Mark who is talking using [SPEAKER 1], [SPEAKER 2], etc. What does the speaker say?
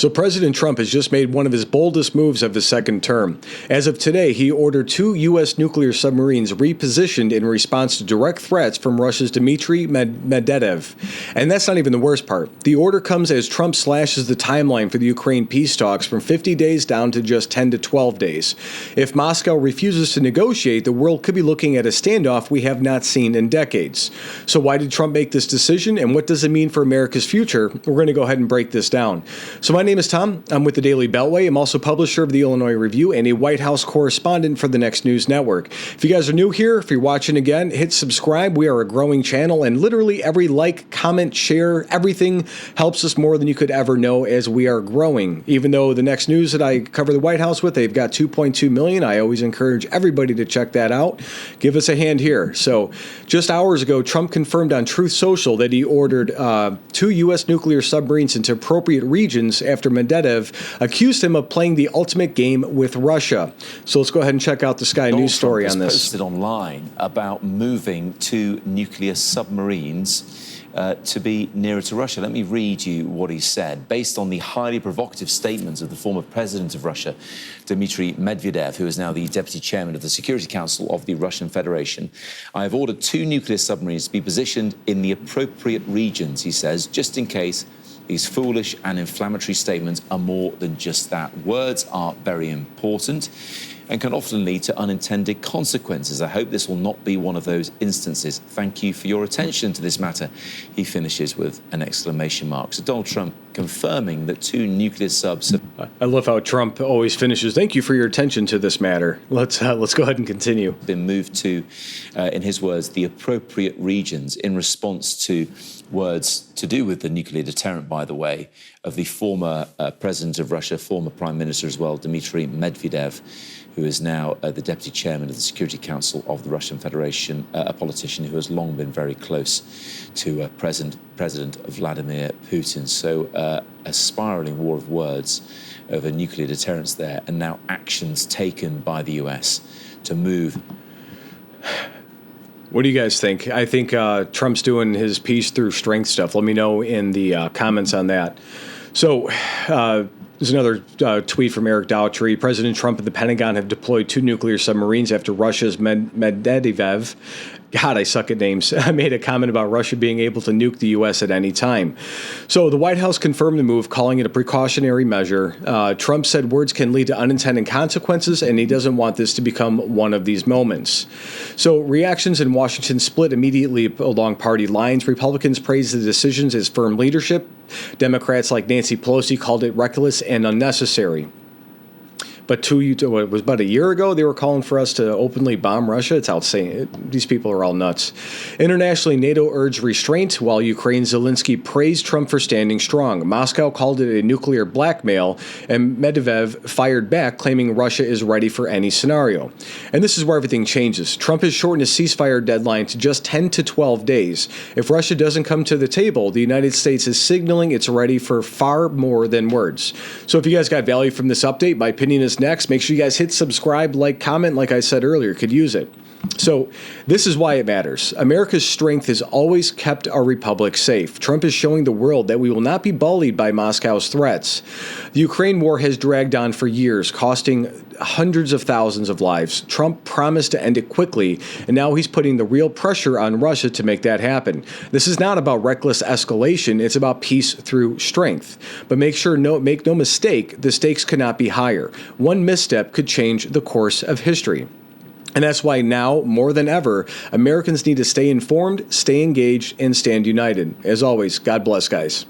[SPEAKER 1] So President Trump has just made one of his boldest moves of his second term. As of today, he ordered 2 U.S. nuclear submarines repositioned in response to direct threats from Russia's Dmitry Medvedev. And that's not even the worst part. The order comes as Trump slashes the timeline for the Ukraine peace talks from 50 days down to just 10 to 12 days. If Moscow refuses to negotiate, the world could be looking at a standoff we have not seen in decades. So why did Trump make this decision, and what does it mean for America's future? We're going to go ahead and break this down. So my name is Tom. I'm with the Daily Beltway. I'm also publisher of the Illinois Review and a White House correspondent for the Next News Network. If you guys are new here, if you're watching again, hit subscribe. We are a growing channel, and literally every like, comment, share, everything helps us more than you could ever know as we are growing. Even though the Next News that I cover the White House with, they've got 2.2 million. I always encourage everybody to check that out. Give us a hand here. So just hours ago, Trump confirmed on Truth Social that he ordered 2 U.S. nuclear submarines into appropriate regions after Medvedev accused him of playing the ultimate game with Russia. So let's go ahead and check out the Sky News story on this.
[SPEAKER 2] Posted online about moving 2 nuclear submarines to be nearer to Russia. Let me read you what he said. Based on the highly provocative statements of the former president of Russia, Dmitry Medvedev, who is now the deputy chairman of the Security Council of the Russian Federation, I have ordered 2 nuclear submarines to be positioned in the appropriate regions, he says, just in case these foolish and inflammatory statements are more than just that. Words are very important and can often lead to unintended consequences. I hope this will not be one of those instances. Thank you for your attention to this matter. He finishes with an exclamation mark. So Donald Trump confirming that 2 nuclear subs have...
[SPEAKER 1] I love how Trump always finishes, thank you for your attention to this matter. Let's go ahead and continue.
[SPEAKER 2] Been moved to, in his words, the appropriate regions in response to words to do with the nuclear deterrent, by the way, of the former president of Russia, former prime minister as well, Dmitry Medvedev, who is now the deputy chairman of the Security Council of the Russian Federation, a politician who has long been very close to President Vladimir Putin. So a spiraling war of words over nuclear deterrence there, and now actions taken by the US to move.
[SPEAKER 1] What do you guys think? I think Trump's doing his peace through strength stuff. Let me know in the comments on that. So there's another tweet from Eric Daughtry. President Trump and the Pentagon have deployed 2 nuclear submarines after Russia's Medvedev, God, I suck at names, made a comment about Russia being able to nuke the U.S. at any time. So the White House confirmed the move, calling it a precautionary measure. Trump said words can lead to unintended consequences, and he doesn't want this to become one of these moments. So reactions in Washington split immediately along party lines. Republicans praised the decisions as firm leadership. Democrats like Nancy Pelosi called it reckless and unnecessary. But it was about a year ago, they were calling for us to openly bomb Russia. It's outsane. These people are all nuts. Internationally, NATO urged restraint, while Ukraine's Zelenskyy praised Trump for standing strong. Moscow called it a nuclear blackmail, and Medvedev fired back, claiming Russia is ready for any scenario. And this is where everything changes. Trump has shortened his ceasefire deadline to just 10 to 12 days. If Russia doesn't come to the table, the United States is signaling it's ready for far more than words. So if you guys got value from this update, my opinion is next. Make sure you guys hit subscribe, like, comment. Like I said earlier, could use it. So this is why it matters. America's strength has always kept our republic safe. Trump is showing the world that we will not be bullied by Moscow's threats. The Ukraine war has dragged on for years, costing hundreds of thousands of lives. Trump promised to end it quickly, and now he's putting the real pressure on Russia to make that happen. This is not about reckless escalation. It's about peace through strength. But make no mistake, the stakes cannot be higher. One misstep could change the course of history. And that's why now, more than ever, Americans need to stay informed, stay engaged, and stand united. As always, God bless, guys.